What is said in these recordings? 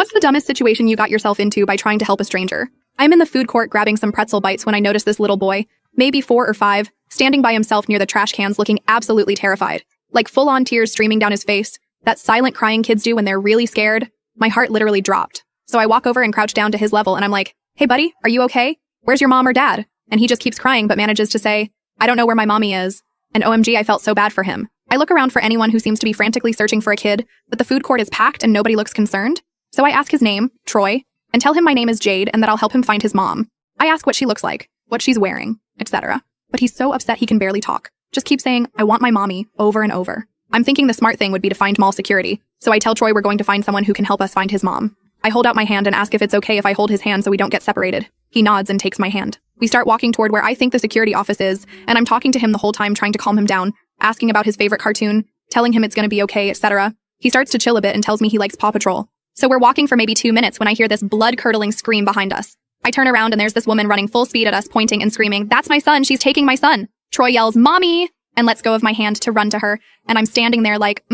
What's the dumbest situation you got yourself into by trying to help a stranger? I'm in the food court grabbing some pretzel bites when I notice this little boy, maybe 4 or 5, standing by himself near the trash cans looking absolutely terrified. Like full-on tears streaming down his face, that silent crying kids do when they're really scared. My heart literally dropped. So I walk over and crouch down to his level and I'm like, "Hey buddy, are you okay? Where's your mom or dad?" And he just keeps crying but manages to say, "I don't know where my mommy is." And OMG, I felt so bad for him. I look around for anyone who seems to be frantically searching for a kid, but the food court is packed and nobody looks concerned. So I ask his name, Troy, and tell him my name is Jade and that I'll help him find his mom. I ask what she looks like, what she's wearing, etc. But he's so upset he can barely talk. Just keep saying, "I want my mommy," over and over. I'm thinking the smart thing would be to find mall security, so I tell Troy we're going to find someone who can help us find his mom. I hold out my hand and ask if it's okay if I hold his hand so we don't get separated. He nods and takes my hand. We start walking toward where I think the security office is, and I'm talking to him the whole time trying to calm him down, asking about his favorite cartoon, telling him it's gonna be okay, etc. He starts to chill a bit and tells me he likes Paw Patrol. So we're walking for maybe 2 minutes when I hear this blood-curdling scream behind us. I turn around and there's this woman running full speed at us, pointing and screaming, "That's my son, she's taking my son!" Troy yells, "Mommy!" and lets go of my hand to run to her, and I'm standing there like,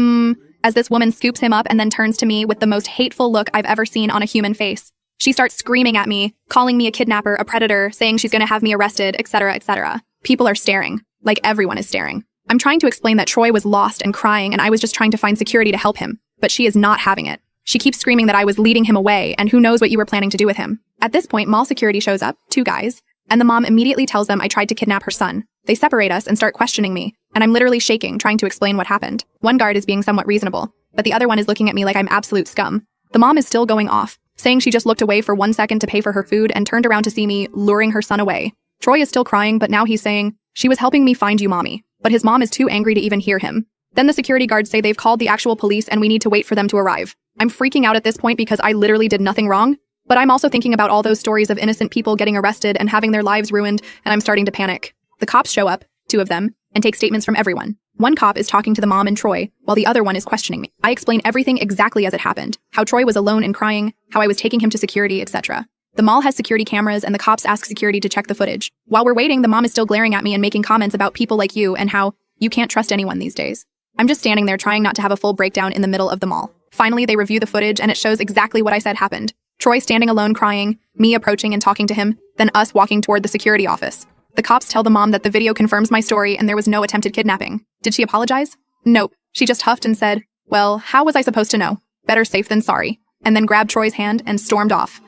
as this woman scoops him up and then turns to me with the most hateful look I've ever seen on a human face. She starts screaming at me, calling me a kidnapper, a predator, saying she's gonna have me arrested, etc., etc. People are staring. Like everyone is staring. I'm trying to explain that Troy was lost and crying and I was just trying to find security to help him, but she is not having it. She keeps screaming that I was leading him away and who knows what you were planning to do with him. At this point, mall security shows up, 2 guys, and the mom immediately tells them I tried to kidnap her son. They separate us and start questioning me, and I'm literally shaking, trying to explain what happened. One guard is being somewhat reasonable, but the other one is looking at me like I'm absolute scum. The mom is still going off, saying she just looked away for 1 second to pay for her food and turned around to see me, luring her son away. Troy is still crying, but now he's saying, "She was helping me find you, mommy." But his mom is too angry to even hear him. Then the security guards say they've called the actual police and we need to wait for them to arrive. I'm freaking out at this point because I literally did nothing wrong, but I'm also thinking about all those stories of innocent people getting arrested and having their lives ruined, and I'm starting to panic. The cops show up, 2 of them, and take statements from everyone. One cop is talking to the mom and Troy, while the other one is questioning me. I explain everything exactly as it happened, how Troy was alone and crying, how I was taking him to security, etc. The mall has security cameras and the cops ask security to check the footage. While we're waiting, the mom is still glaring at me and making comments about people like you and how you can't trust anyone these days. I'm just standing there trying not to have a full breakdown in the middle of the mall. Finally, they review the footage and it shows exactly what I said happened. Troy standing alone crying, me approaching and talking to him, then us walking toward the security office. The cops tell the mom that the video confirms my story and there was no attempted kidnapping. Did she apologize? Nope. She just huffed and said, "Well, how was I supposed to know? Better safe than sorry," and then grabbed Troy's hand and stormed off.